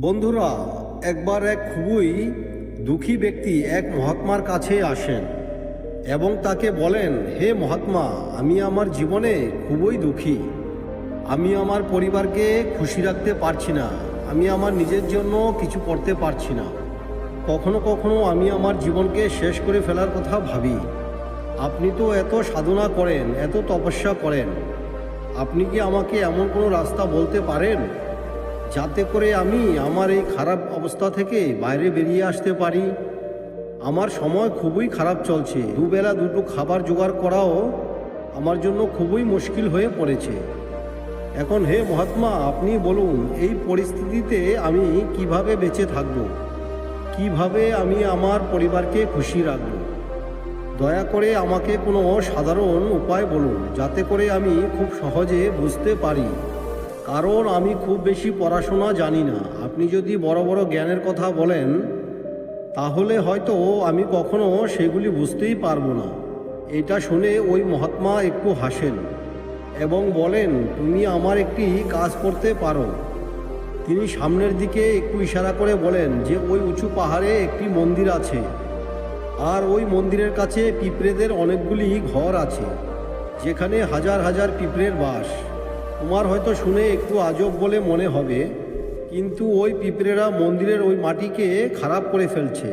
বন্ধুরা, একবার এক খুবই দুঃখী ব্যক্তি এক মহাত্মার কাছে আসেন এবং তাকে বলেন, হে মহাত্মা, আমি আমার জীবনে খুবই দুঃখী। আমি আমার পরিবারকে খুশি রাখতে পারছি না। আমি আমার নিজের জন্য কিছু করতে পারছি না। কখনো কখনো আমি আমার জীবনকে শেষ করে ফেলার কথা ভাবি। আপনি তো এত সাধনা করেন, এত তপস্যা করেন, আপনি কি আমাকে এমন কোনো রাস্তা বলতে পারেন যাতে করে আমি আমার এই খারাপ অবস্থা থেকে বাইরে বেরিয়ে আসতে পারি? আমার সময় খুবই খারাপ চলছে। দুবেলা দুটো খাবার জোগাড় করাও আমার জন্য খুবই মুশকিল হয়ে পড়েছে। এখন হে মহাত্মা, আপনি বলুন, এই পরিস্থিতিতে আমি কিভাবে বেঁচে থাকব? কিভাবে আমি আমার পরিবারকে খুশি রাখব? দয়া করে আমাকে কোনো সাধারণ উপায় বলুন, যাতে করে আমি খুব সহজে বুঝতে পারি। কারণ আমি খুব বেশি পড়াশোনা জানি না। আপনি যদি বড় বড় জ্ঞানের কথা বলেন, তাহলে হয়তো আমি কখনো সেগুলি বুঝতেই পারবো না। এটা শুনে ওই মহাত্মা একটু হাসেন এবং বলেন, তুমি আমার একটি কাজ করতে পারো। তিনি সামনের দিকে একটু ইশারা করে বলেন যে ওই উঁচু পাহাড়ে একটি মন্দির আছে, আর ওই মন্দিরের কাছে পিঁপড়েদের অনেকগুলি ঘর আছে, যেখানে হাজার হাজার পিঁপড়ের বাস। তোমার হয়তো শুনে একটু আজব বলে মনে হবে, কিন্তু ওই পিঁপড়েরা মন্দিরের ওই মাটিকে খারাপ করে ফেলছে,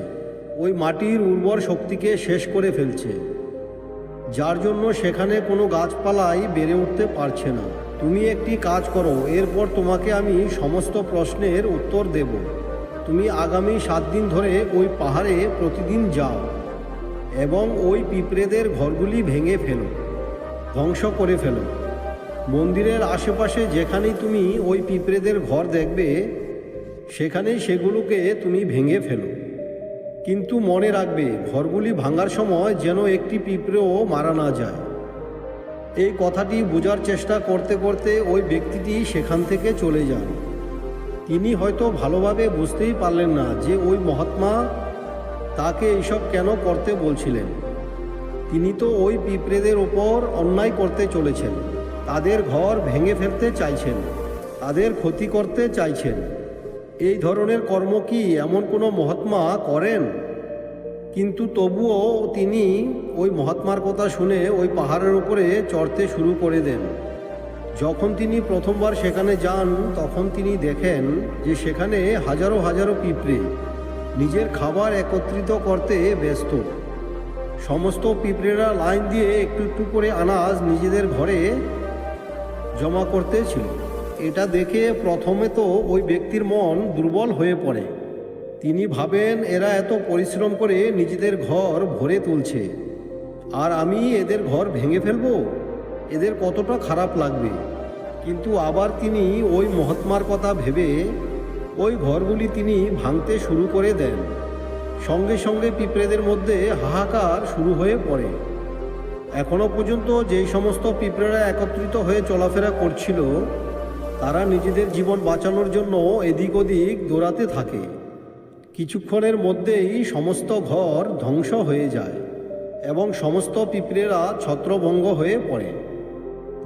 ওই মাটির উর্বর শক্তিকে শেষ করে ফেলছে, যার জন্য সেখানে কোনো গাছপালাই বেড়ে উঠতে পারছে না। তুমি একটি কাজ করো, এরপর তোমাকে আমি সমস্ত প্রশ্নের উত্তর দেব। তুমি আগামী 7 দিন ধরে ওই পাহাড়ে প্রতিদিন যাও এবং ওই পিঁপড়েদের ঘরগুলি ভেঙে ফেলো, ধ্বংস করে ফেলো। মন্দিরের আশেপাশে যেখানেই তুমি ওই পিঁপড়েদের ঘর দেখবে, সেখানেই সেগুলোকে তুমি ভেঙে ফেলো। কিন্তু মনে রাখবে, ঘরগুলি ভাঙার সময় যেন একটি পিঁপড়েও মারা না যায়। এই কথাটি বোঝার চেষ্টা করতে করতে ওই ব্যক্তিটি সেখান থেকে চলে যান। তিনি হয়তো ভালোভাবে বুঝতেই পারলেন না যে ওই মহাত্মা তাকে এইসব কেন করতে বলছিলেন। তিনি তো ওই পিঁপড়েদের ওপর অন্যায় করতে চলেছেন, তাদের ঘর ভেঙে ফেলতে চাইছেন, তাদের ক্ষতি করতে চাইছেন। এই ধরনের কর্ম কি এমন কোনো মহাত্মা করেন? কিন্তু তবুও তিনি ওই মহাত্মার কথা শুনে ওই পাহাড়ের উপরে চড়তে শুরু করে দেন। যখন তিনি প্রথমবার সেখানে যান, তখন তিনি দেখেন যে সেখানে হাজারো হাজারো পিঁপড়ে নিজের খাবার একত্রিত করতে ব্যস্ত। সমস্ত পিঁপড়েরা লাইন দিয়ে একটু একটু করে আনাজ নিজেদের ঘরে জমা করতে ছিল। এটা দেখে প্রথমে তো ওই ব্যক্তির মন দুর্বল হয়ে পড়ে। তিনি ভাবেন, এরা এত পরিশ্রম করে নিজেদের ঘর ভরে তুলছে, আর আমি এদের ঘর ভেঙে ফেলবো? এদের কতটা খারাপ লাগবে। কিন্তু আবার তিনি ওই মহাত্মার কথা ভেবে ওই ঘরগুলি তিনি ভাঙতে শুরু করে দেন। সঙ্গে সঙ্গে পিঁপড়েদের মধ্যে হাহাকার শুরু হয়ে পড়ে। এখনো পর্যন্ত যেই সমস্ত পিঁপড়েরা একত্রিত হয়ে চলাফেরা করছিল, তারা নিজেদের জীবন বাঁচানোর জন্য এদিক ওদিক দৌড়াতে থাকে। কিছুক্ষণের মধ্যেই সমস্ত ঘর ধ্বংস হয়ে যায় এবং সমস্ত পিঁপড়েরা ছত্রভঙ্গ হয়ে পড়ে।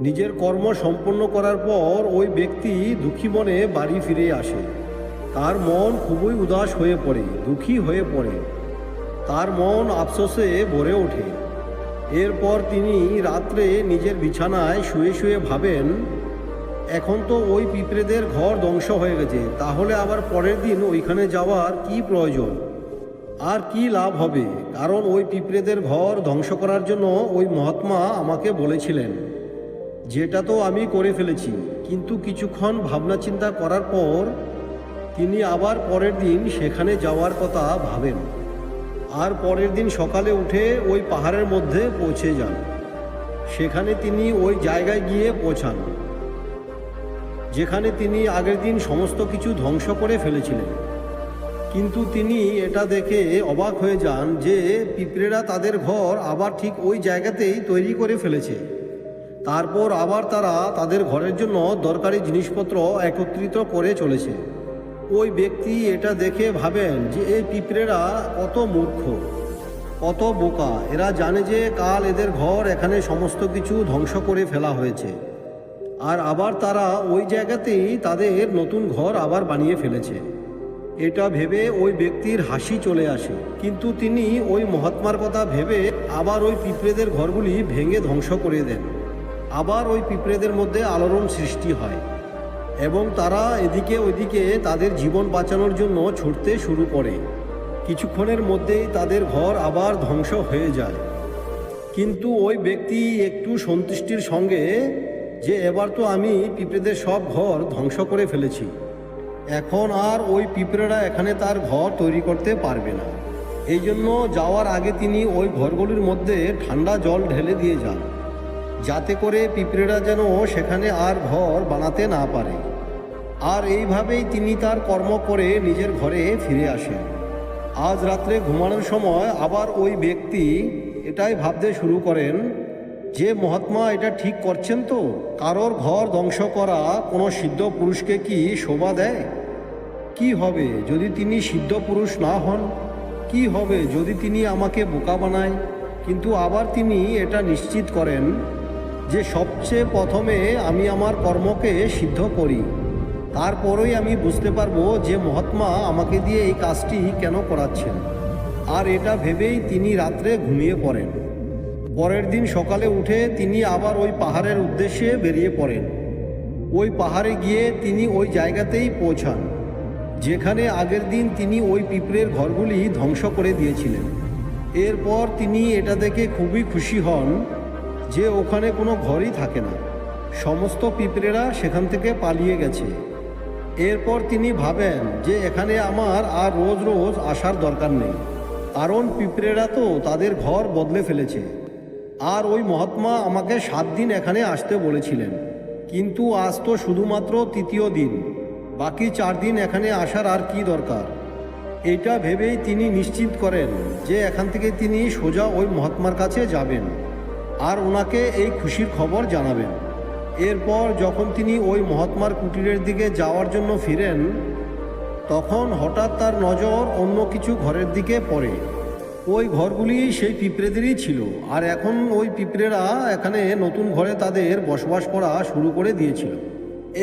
নিজের কর্ম সম্পন্ন করার পর ওই ব্যক্তি দুঃখী মনে বাড়ি ফিরে আসে। তার মন খুবই উদাস হয়ে পড়ে, দুঃখী হয়ে পড়ে। তার মন আফসোসে ভরে ওঠে। এরপর তিনি রাত্রে নিজের বিছানায় শুয়ে শুয়ে ভাবেন, এখন তো ওই পিঁপড়েদের ঘর ধ্বংস হয়ে গেছে, তাহলে আবার পরের দিন ওইখানে যাওয়ার কি প্রয়োজন, আর কি লাভ হবে? কারণ ওই পিঁপড়েদের ঘর ধ্বংস করার জন্য ওই মহাত্মা আমাকে বলেছিলেন, যেটা তো আমি করে ফেলেছি। কিন্তু কিছুক্ষণ ভাবনা চিন্তা করার পর তিনি আবার পরের দিন সেখানে যাওয়ার কথা ভাবেন। আর পরের দিন সকালে উঠে ওই পাহাড়ের মধ্যে পৌঁছে যান। সেখানে তিনি ওই জায়গায় গিয়ে পৌঁছান যেখানে তিনি আগের দিন সমস্ত কিছু ধ্বংস করে ফেলেছিলেন। কিন্তু তিনি এটা দেখে অবাক হয়ে যান যে পিঁপড়েরা তাদের ঘর আবার ঠিক ওই জায়গাতেই তৈরি করে ফেলেছে। তারপর আবার তারা তাদের ঘরের জন্য দরকারি জিনিসপত্র একত্রিত করে চলেছে। ওই ব্যক্তি এটা দেখে ভাবেন যে এই পিঁপড়েরা কত মূর্খ, কত বোকা। এরা জানে যে কাল এদের ঘর এখানে সমস্ত কিছু ধ্বংস করে ফেলা হয়েছে, আর আবার তারা ওই জায়গাতেই তাদের নতুন ঘর আবার বানিয়ে ফেলেছে। এটা ভেবে ওই ব্যক্তির হাসি চলে আসে, কিন্তু তিনি ওই মহাত্মার কথা ভেবে আবার ওই পিঁপড়েদের ঘরগুলি ভেঙে ধ্বংস করে দেন। আবার ওই পিঁপড়েদের মধ্যে আলোড়ন সৃষ্টি হয় এবং তারা এদিকে ওইদিকে তাদের জীবন বাঁচানোর জন্য ছুটতে শুরু করে। কিছুক্ষণের মধ্যেই তাদের ঘর আবার ধ্বংস হয়ে যায়। কিন্তু ওই ব্যক্তি একটু সন্তুষ্টির সঙ্গে যে এবার তো আমি পিঁপড়েদের সব ঘর ধ্বংস করে ফেলেছি, এখন আর ওই পিঁপড়েরা এখানে তার ঘর তৈরি করতে পারবে না। এই জন্য যাওয়ার আগে তিনি ওই ঘরগুলির মধ্যে ঠান্ডা জল ঢেলে দিয়ে যান, যাতে করে পিঁপড়েরা যেন সেখানে আর ঘর বানাতে না পারে। আর এইভাবেই তিনি তার কর্ম করে নিজের ঘরে ফিরে আসেন। আজ রাত্রে ঘুমানোর সময় আবার ওই ব্যক্তি এটাই ভাবতে শুরু করেন যে মহাত্মা এটা ঠিক করছেন তো? কারোর ঘর ধ্বংস করা কোনো সিদ্ধ পুরুষকে কি শোভা দেয়? কি হবে যদি তিনি সিদ্ধ পুরুষ না হন? কি হবে যদি তিনি আমাকে বোকা বানায়? কিন্তু আবার তিনি এটা নিশ্চিত করেন যে সবচেয়ে প্রথমে আমি আমার কর্মকে সিদ্ধ করি, তারপরেই আমি বুঝতে পারবো যে মহাত্মা আমাকে দিয়ে এই কাজটি কেন করাচ্ছেন। আর এটা ভেবেই তিনি রাত্রে ঘুমিয়ে পড়েন। পরের দিন সকালে উঠে তিনি আবার ওই পাহাড়ের উদ্দেশ্যে বেরিয়ে পড়েন। ওই পাহাড়ে গিয়ে তিনি ওই জায়গাতেই পৌঁছান যেখানে আগের দিন তিনি ওই পিঁপড়ের ঘরগুলি ধ্বংস করে দিয়েছিলেন। এরপর তিনি এটা দেখে খুবই খুশি হন যে ওখানে কোনো ঘরই থাকে না, সমস্ত পিঁপড়েরা সেখান থেকে পালিয়ে গেছে। এরপর তিনি ভাবেন যে এখানে আমার আর রোজ রোজ আসার দরকার নেই, কারণ পিঁপড়েরা তো তাদের ঘর বদলে ফেলেছে। আর ওই মহাত্মা আমাকে 7 দিন এখানে আসতে বলেছিলেন, কিন্তু আজ তো শুধুমাত্র তৃতীয় দিন, বাকি 4 দিন এখানে আসার আর কি দরকার। এটা ভেবেই তিনি নিশ্চিত করেন যে এখান থেকে তিনি সোজা ওই মহাত্মার কাছে যাবেন আর ওনাকে এই খুশির খবর জানাবেন। এরপর যখন তিনি ওই মহাত্মার কুটিরের দিকে যাওয়ার জন্য ফিরেন, তখন হঠাৎ তার নজর অন্য কিছু ঘরের দিকে পড়ে। ওই ঘরগুলি সেই পিঁপড়েদেরই ছিল, আর এখন ওই পিঁপড়েরা এখানে নতুন ঘরে তাদের বসবাস করা শুরু করে দিয়েছিল।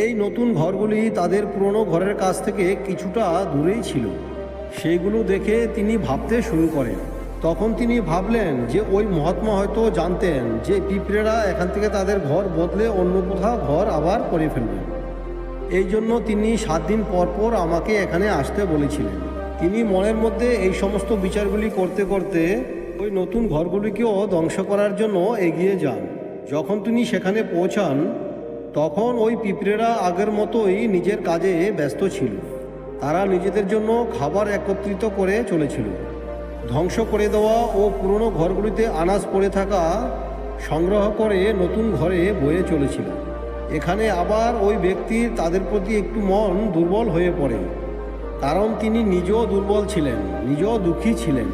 এই নতুন ঘরগুলি তাদের পুরনো ঘরের কাছ থেকে কিছুটা দূরেই ছিল। সেইগুলো দেখে তিনি ভাবতে শুরু করেন। তখন তিনি ভাবলেন যে ওই মহাত্মা হয়তো জানতেন যে পিঁপড়েরা এখান থেকে তাদের ঘর বদলে অন্য কোথাও ঘর আবার করে ফেলবেন। এই জন্য তিনি 7 দিন পর পর আমাকে এখানে আসতে বলেছিলেন। তিনি মনের মধ্যে এই সমস্ত বিচারগুলি করতে করতে ওই নতুন ঘরগুলিকেও ধ্বংস করার জন্য এগিয়ে যান। যখন তিনি সেখানে পৌঁছান, তখন ওই পিঁপড়েরা আগের মতোই নিজের কাজে ব্যস্ত ছিল। তারা নিজেদের জন্য খাবার একত্রিত করে চলেছিল। ধ্বংস করে দেওয়া ও পুরনো ঘরগুলিতে আনাজ পড়ে থাকা সংগ্রহ করে নতুন ঘরে বয়ে চলেছিল। এখানে আবার ওই ব্যক্তির তাদের প্রতি একটু মন দুর্বল হয়ে পড়ে, কারণ তিনি নিজেও দুর্বল ছিলেন, নিজেও দুঃখী ছিলেন।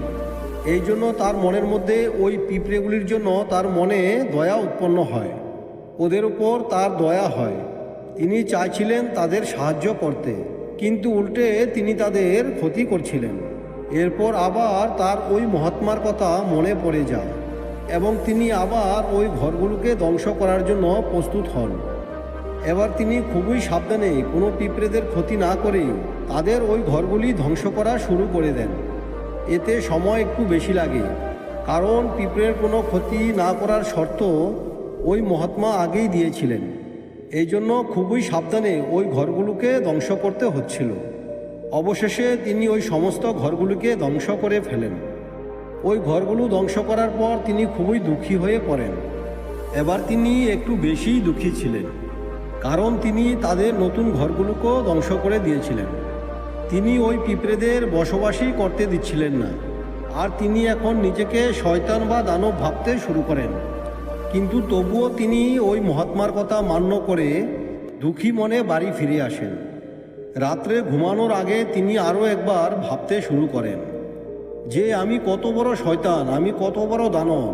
এই জন্য তার মনের মধ্যে ওই পিঁপড়েগুলির জন্য তার মনে দয়া উৎপন্ন হয়, ওদের উপর তার দয়া হয়। তিনি চাইছিলেন তাদের সাহায্য করতে, কিন্তু উল্টে তিনি তাদের ক্ষতি করছিলেন। এরপর আবার তার ওই মহাত্মার কথা মনে পড়ে যায় এবং তিনি আবার ওই ঘরগুলোকে ধ্বংস করার জন্য প্রস্তুত হন। এবার তিনি খুবই সাবধানে কোনো পিঁপড়েদের ক্ষতি না করেই তাদের ওই ঘরগুলি ধ্বংস করা শুরু করে দেন। এতে সময় একটু বেশি লাগে, কারণ পিঁপড়ের কোনো ক্ষতি না করার শর্ত ওই মহাত্মা আগেই দিয়েছিলেন। এই জন্য খুবই সাবধানে ওই ঘরগুলোকে ধ্বংস করতে হচ্ছিল। অবশেষে তিনি ওই সমস্ত ঘরগুলিকে ধ্বংস করে ফেলেন। ওই ঘরগুলো ধ্বংস করার পর তিনি খুবই দুঃখী হয়ে পড়েন। এবার তিনি একটু বেশিই দুঃখী ছিলেন, কারণ তিনি তাদের নতুন ঘরগুলোকেও ধ্বংস করে দিয়েছিলেন। তিনি ওই পিঁপড়েদের বসবাসই করতে দিচ্ছিলেন না, আর তিনি এখন নিজেকে শয়তান বা দানব ভাবতে শুরু করেন। কিন্তু তবুও তিনি ওই মহাত্মার কথা মান্য করে দুঃখী মনে বাড়ি ফিরে আসেন। রাত্রে ঘুমানোর আগে তিনি আরও একবার ভাবতে শুরু করেন যে আমি কত বড় শয়তান, আমি কত বড় দানব।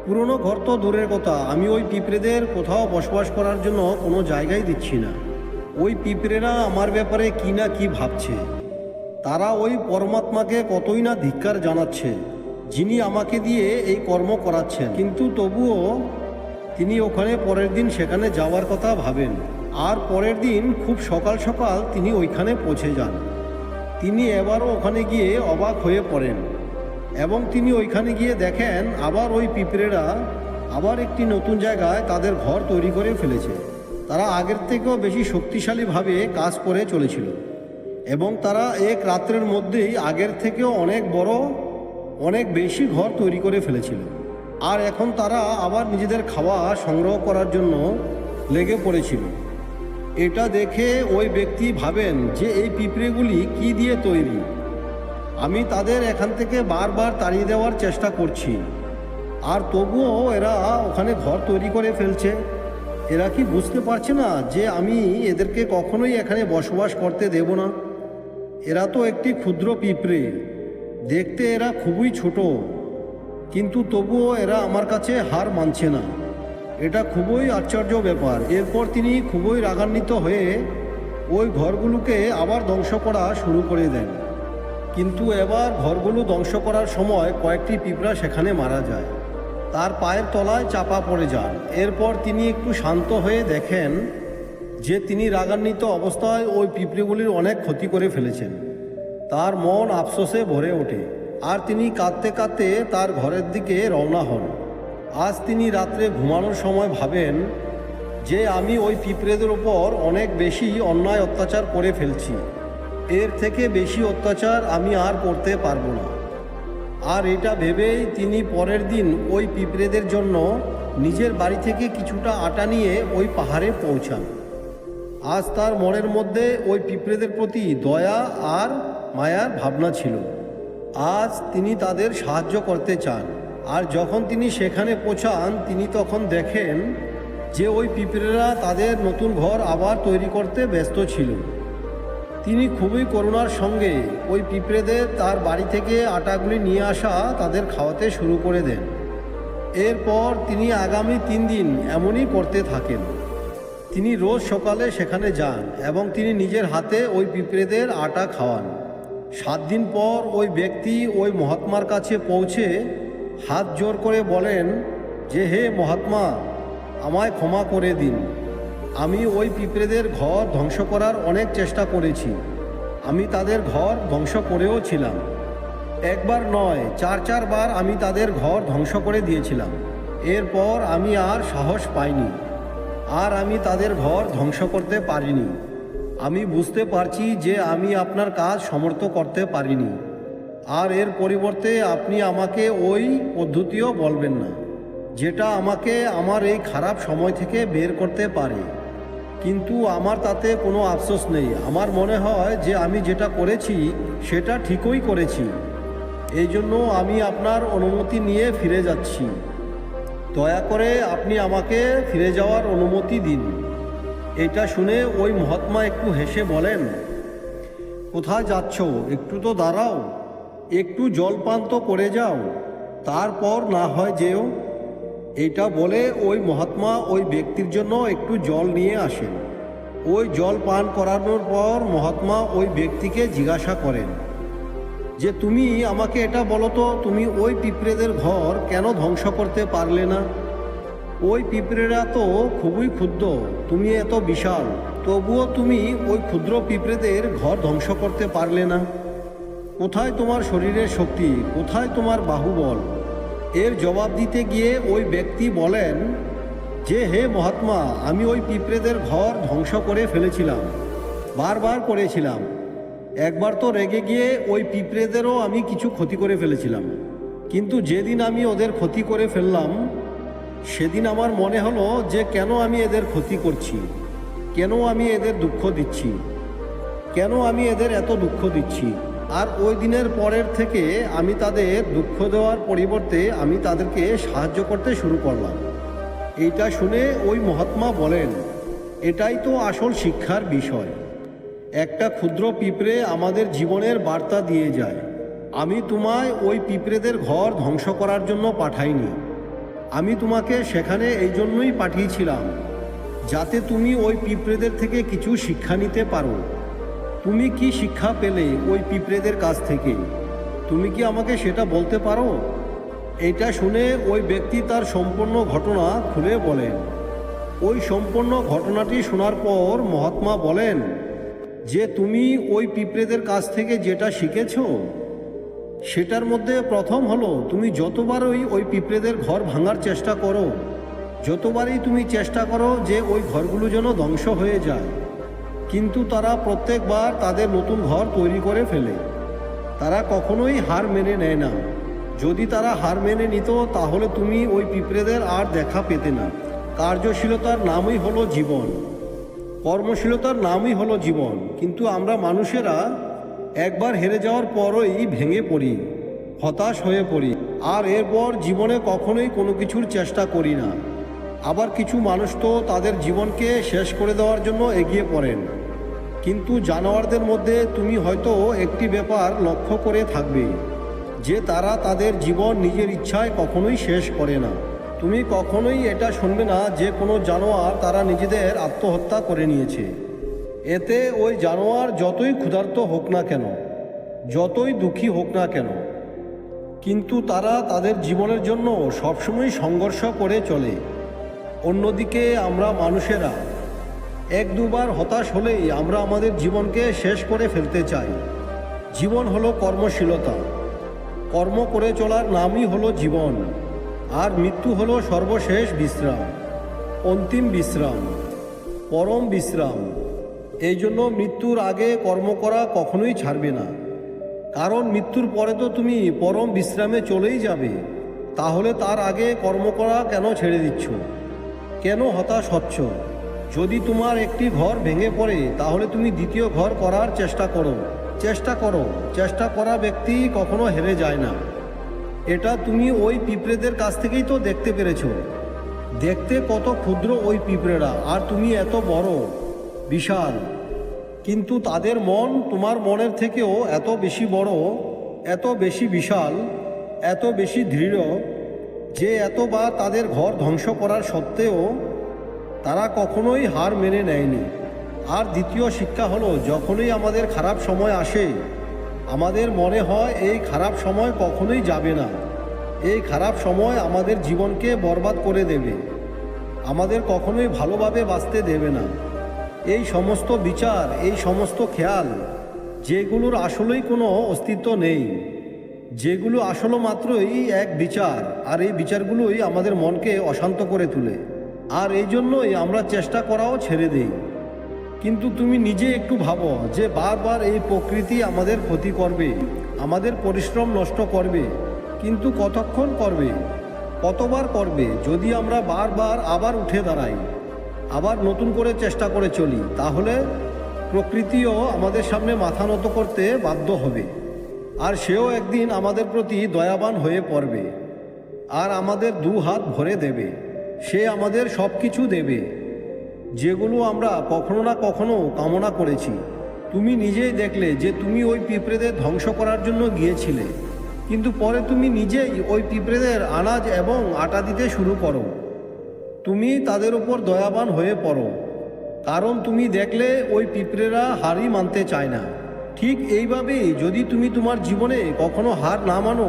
পুরনো ঘর তো দূরের কথা, আমি ওই পিঁপড়েদের কোথাও বসবাস করার জন্য কোনো জায়গাই দিচ্ছি না। ওই পিঁপড়েরা আমার ব্যাপারে কি না কি ভাবছে। তারা ওই পরমাত্মাকে কতই না ধিক্কার জানাচ্ছে, যিনি আমাকে দিয়ে এই কর্ম করাচ্ছেন। কিন্তু তবুও তিনি ওখানে পরের দিন সেখানে যাওয়ার কথা ভাবেন, আর পরের দিন খুব সকাল সকাল তিনি ওইখানে পৌঁছে যান। তিনি এবারও ওখানে গিয়ে অবাক হয়ে পড়েন এবং তিনি ওইখানে গিয়ে দেখেন আবার ওই পিঁপড়েরা আবার একটি নতুন জায়গায় তাদের ঘর তৈরি করে ফেলেছে। তারা আগের থেকেও বেশি শক্তিশালীভাবে কাজ করে চলেছিল এবং তারা এক রাত্রের মধ্যেই আগের থেকেও অনেক বড়, অনেক বেশি ঘর তৈরি করে ফেলেছিল। আর এখন তারা আবার নিজেদের খাওয়া সংগ্রহ করার জন্য লেগে পড়েছিল। এটা দেখে ওই ব্যক্তি ভাবেন যে এই পিঁপড়েগুলি কি দিয়ে তৈরি। আমি তাদের এখান থেকে বারবার তাড়িয়ে দেওয়ার চেষ্টা করছি, আর তবুও এরা ওখানে ঘর তৈরি করে ফেলছে। এরা কি বুঝতে পারছে না যে আমি এদেরকে কখনোই এখানে বসবাস করতে দেব না? এরা তো একটি ক্ষুদ্র পিঁপড়ে, দেখতে এরা খুবই ছোট, কিন্তু তবুও এরা আমার কাছে হার মানছে না। এটা খুবই আশ্চর্য ব্যাপার। এরপর তিনি খুবই রাগান্বিত হয়ে ওই ঘরগুলোকে আবার ধ্বংস করা শুরু করে দেন। কিন্তু এবার ঘরগুলো ধ্বংস করার সময় কয়েকটি পিঁপড়া সেখানে মারা যায়, তার পায়ের তলায় চাপা পড়ে যান। এরপর তিনি একটু শান্ত হয়ে দেখেন যে তিনি রাগান্বিত অবস্থায় ওই পিঁপড়েগুলির অনেক ক্ষতি করে ফেলেছেন। তার মন আফসোসে ভরে ওঠে আর তিনি কাঁদতে কাঁদতে তার ঘরের দিকে রওনা হন। আজ তিনি রাত্রে ঘুমানোর সময় ভাবেন যে আমি ওই পিঁপড়েদের ওপর অনেক বেশি অন্যায় অত্যাচার করে ফেলছি। এর থেকে বেশি অত্যাচার আমি আর করতে পারবো না। আর এটা ভেবেই তিনি পরের দিন ওই পিঁপড়েদের জন্য নিজের বাড়ি থেকে কিছুটা আটা নিয়ে ওই পাহাড়ে পৌঁছান। আজ তার মনের মধ্যে ওই পিঁপড়েদের প্রতি দয়া আর মায়ার ভাবনা ছিল। আজ তিনি তাদের সাহায্য করতে চান। আর যখন তিনি সেখানে পৌঁছান তিনি তখন দেখেন যে ওই পিঁপড়েরা তাদের নতুন ঘর আবার তৈরি করতে ব্যস্ত ছিল। তিনি খুবই করুণার সঙ্গে ওই পিঁপড়েদের তার বাড়ি থেকে আটাগুলি নিয়ে আসা তাদের খাওয়াতে শুরু করে দেন। এরপর তিনি আগামী 3 দিন এমনই করতে থাকেন। তিনি রোজ সকালে সেখানে যান এবং তিনি নিজের হাতে ওই পিঁপড়েদের আটা খাওয়ান। 7 দিন পর ওই ব্যক্তি ওই মহাত্মার কাছে পৌঁছে হাত জোর করে বলেন যে হে মহাত্মা, আমায় ক্ষমা করে দিন। আমি ওই পিঁপড়েদের ঘর ধ্বংস করার অনেক চেষ্টা করেছি। আমি তাদের ঘর ধ্বংস করেও ছিলাম। একবার নয়, 4 বার আমি তাদের ঘর ধ্বংস করে দিয়েছিলাম। এরপর আমি আর সাহস পাইনি, আর আমি তাদের ঘর ধ্বংস করতে পারিনি। আমি বুঝতে পারছি যে আমি আপনার কাজ সমর্থ করতে পারিনি, আর এর পরিবর্তে আপনি আমাকে ওই পদ্ধতিও বলবেন না যেটা আমাকে আমার এই খারাপ সময় থেকে বের করতে পারে। কিন্তু আমার তাতে কোনো আফসোস নেই। আমার মনে হয় যে আমি যেটা করেছি সেটা ঠিকই করেছি। এই জন্য আমি আপনার অনুমতি নিয়ে ফিরে যাচ্ছি। দয়া করে আপনি আমাকে ফিরে যাওয়ার অনুমতি দিন। এটা শুনে ওই মহাত্মা একটু হেসে বলেন, কোথায় যাচ্ছ? একটু তো দাঁড়াও, একটু জল পান তো করে যাও, তারপর না হয় যেও। এটা বলে ওই মহাত্মা ওই ব্যক্তির জন্য একটু জল নিয়ে আসেন। ওই জল পান করানোর পর মহাত্মা ওই ব্যক্তিকে জিজ্ঞাসা করেন যে তুমি আমাকে এটা বলো তো, তুমি ওই পিঁপড়েদের ঘর কেন ধ্বংস করতে পারলে না? ওই পিঁপড়েরা তো খুবই ক্ষুদ্র, তুমি এত বিশাল, তবুও তুমি ওই ক্ষুদ্র পিঁপড়েদের ঘর ধ্বংস করতে পারলে না। কোথায় তোমার শরীরের শক্তি? কোথায় তোমার বাহুবল? এর জবাব দিতে গিয়ে ওই ব্যক্তি বলেন যে হে মহাত্মা, আমি ওই পিঁপড়েদের ঘর ধ্বংস করে ফেলেছিলাম, বারবার করেছিলাম। একবার তো রেগে গিয়ে ওই পিঁপড়েদেরও আমি কিছু ক্ষতি করে ফেলেছিলাম, কিন্তু যেদিন আমি ওদের ক্ষতি করে ফেললাম সেদিন আমার মনে হলো যে কেন আমি এদের ক্ষতি করছি, কেন আমি এদের দুঃখ দিচ্ছি, কেন আমি এদের এত দুঃখ দিচ্ছি। আর ওই দিনের পরের থেকে আমি তাদের দুঃখ দেওয়ার পরিবর্তে আমি তাদেরকে সাহায্য করতে শুরু করলাম। এইটা শুনে ওই মহাত্মা বলেন, এটাই তো আসল শিক্ষার বিষয়। একটা ক্ষুদ্র পিঁপড়ে আমাদের জীবনের বার্তা দিয়ে যায়। আমি তোমায় ওই পিঁপড়েদের ঘর ধ্বংস করার জন্য পাঠাইনি, আমি তোমাকে সেখানে এই জন্যই পাঠিয়েছিলাম যাতে তুমি ওই পিঁপড়েদের থেকে কিছু শিক্ষা নিতে পারো। তুমি কি শিক্ষা পেলে ওই পিঁপড়েদের কাছ থেকে? তুমি কি আমাকে সেটা বলতে পারো? এটা শুনে ওই ব্যক্তি তার সম্পূর্ণ ঘটনা খুলে বলেন। ওই সম্পূর্ণ ঘটনাটি শোনার পর মহাত্মা বলেন যে তুমি ওই পিঁপড়েদের কাছ থেকে যেটা শিখেছো সেটার মধ্যে প্রথম হলো তুমি যতবারই ওই পিঁপড়েদের ঘর ভাঙার চেষ্টা করো, যতবারই তুমি চেষ্টা করো যে ওই ঘরগুলো যেন ধ্বংস হয়ে যায়, কিন্তু তারা প্রত্যেকবার তাদের নতুন ঘর তৈরি করে ফেলে। তারা কখনোই হার মেনে নেয় না। যদি তারা হার মেনে নিত তাহলে তুমি ওই পিঁপড়েদের আর দেখা পেতে না। কার্যশীলতার নামই হলো জীবন, কর্মশীলতার নামই হলো জীবন। কিন্তু আমরা মানুষেরা একবার হেরে যাওয়ার পরই ভেঙে পড়ি, হতাশ হয়ে পড়ি, আর এরপর জীবনে কখনোই কোনো কিছুর চেষ্টা করি না। আবার কিছু মানুষ তো তাদের জীবনকে শেষ করে দেওয়ার জন্য এগিয়ে পড়েন। কিন্তু জানোয়ারদের মধ্যে তুমি হয়তো একটি ব্যাপার লক্ষ্য করে থাকবে, যে তারা তাদের জীবন নিজের ইচ্ছায় কখনোই শেষ করে না। তুমি কখনোই এটা শুনবে না যে কোনো জানোয়ার তারা নিজেদের আত্মহত্যা করে নিয়েছে। এতে ওই জানোয়ার যতই ক্ষুধার্ত হোক না কেন, যতই দুঃখী হোক না কেন, কিন্তু তারা তাদের জীবনের জন্য সবসময় সংঘর্ষ করে চলে। অন্যদিকে আমরা মানুষেরা এক দুবার হতাশ হলেই আমরা আমাদের জীবনকে শেষ করে ফেলতে চাই। জীবন হলো কর্মশীলতা, কর্ম করে চলার নামই হলো জীবন। আর মৃত্যু হলো সর্বশেষ বিশ্রাম, অন্তিম বিশ্রাম, পরম বিশ্রাম। এই জন্য মৃত্যুর আগে কর্ম করা কখনোই ছাড়বে না, কারণ মৃত্যুর পরে তো তুমি পরম বিশ্রামে চলেই যাবে। তাহলে তার আগে কর্ম করা কেন ছেড়ে দিচ্ছ? কেন হতাশ হচ্ছ? যদি তোমার একটি ঘর ভেঙে পড়ে তাহলে তুমি দ্বিতীয় ঘর করার চেষ্টা করো। চেষ্টা করা ব্যক্তি কখনো হেরে যায় না। এটা তুমি ওই পিঁপড়েদের কাছ থেকেই তো দেখতে পেরেছো। দেখতে কত ক্ষুদ্র ওই পিঁপড়েরা, আর তুমি এত বড়, বিশাল। কিন্তু তাদের মন তোমার মনের থেকেও এত বেশি বড়, এত বেশি বিশাল, এত বেশি দৃঢ়, যে এতবার তাদের ঘর ধ্বংস করার সত্ত্বেও তারা কখনোই হার মেনে নেয়নি। আর দ্বিতীয় শিক্ষা হলো, যখনই আমাদের খারাপ সময় আসে আমাদের মনে হয় এই খারাপ সময় কখনোই যাবে না, এই খারাপ সময় আমাদের জীবনকে বরবাদ করে দেবে, আমাদের কখনোই ভালোভাবে বাঁচতে দেবে না। এই সমস্ত বিচার, এই সমস্ত খেয়াল, যেগুলোর আসলেই কোনো অস্তিত্ব নেই, যেগুলো আসলে মাত্রই এক বিচার, আর এই বিচারগুলোই আমাদের মনকে অশান্ত করে তোলে। আর এই জন্যই আমরা চেষ্টা করাও ছেড়ে দিই। কিন্তু তুমি নিজে একটু ভাবো যে বারবার এই প্রকৃতি আমাদের ক্ষতি করবে, আমাদের পরিশ্রম নষ্ট করবে, কিন্তু কতক্ষণ করবে, কতবার করবে? যদি আমরা বারবার আবার উঠে দাঁড়াই, আবার নতুন করে চেষ্টা করে চলি, তাহলে প্রকৃতিও আমাদের সামনে মাথা নত করতে বাধ্য হবে। আর সেও একদিন আমাদের প্রতি দয়াবান হয়ে পড়বে, আর আমাদের দু হাত ভরে দেবে। সে আমাদের সব কিছু দেবে, যেগুলো আমরা কখনো না কখনো কামনা করেছি। তুমি নিজেই দেখলে যে তুমি ওই পিঁপড়েদের ধ্বংস করার জন্য গিয়েছিলে, কিন্তু পরে তুমি নিজেই ওই পিঁপড়েদের আনাজ এবং আটা দিতে শুরু করো। তুমি তাদের উপর দয়াবান হয়ে পড়ো, কারণ তুমি দেখলে ওই পিঁপড়েরা হারই মানতে চায় না। ঠিক এইভাবেই যদি তুমি তোমার জীবনে কখনো হার না মানো,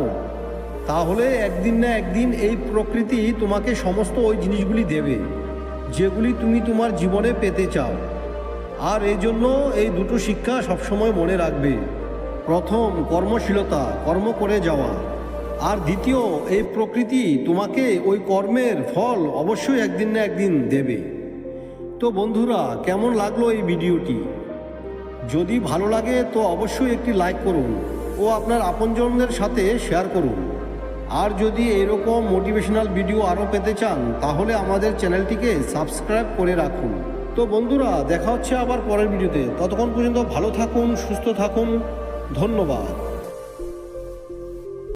তাহলে একদিন না একদিন এই প্রকৃতি তোমাকে সমস্ত ওই জিনিসগুলি দেবে যেগুলি তুমি তোমার জীবনে পেতে চাও। আর এই জন্য এই দুটো শিক্ষা সবসময় মনে রাখবে। প্রথম, কর্মশীলতা, কর্ম করে যাওয়া। আর দ্বিতীয়, এই প্রকৃতি তোমাকে ওই কর্মের ফল অবশ্যই একদিন না একদিন দেবে। তো বন্ধুরা, কেমন লাগলো এই ভিডিওটি? যদি ভালো লাগে তো অবশ্যই একটি লাইক করুন ও আপনার আপনজনদের সাথে শেয়ার করুন। আর যদি এরকম মোটিভেশনাল ভিডিও আরও পেতে চান তাহলে আমাদের চ্যানেলটিকে সাবস্ক্রাইব করে রাখুন। তো বন্ধুরা, দেখা হচ্ছে আবার পরের ভিডিওতে। ততক্ষণ পর্যন্ত ভালো থাকুন, সুস্থ থাকুন। ধন্যবাদ।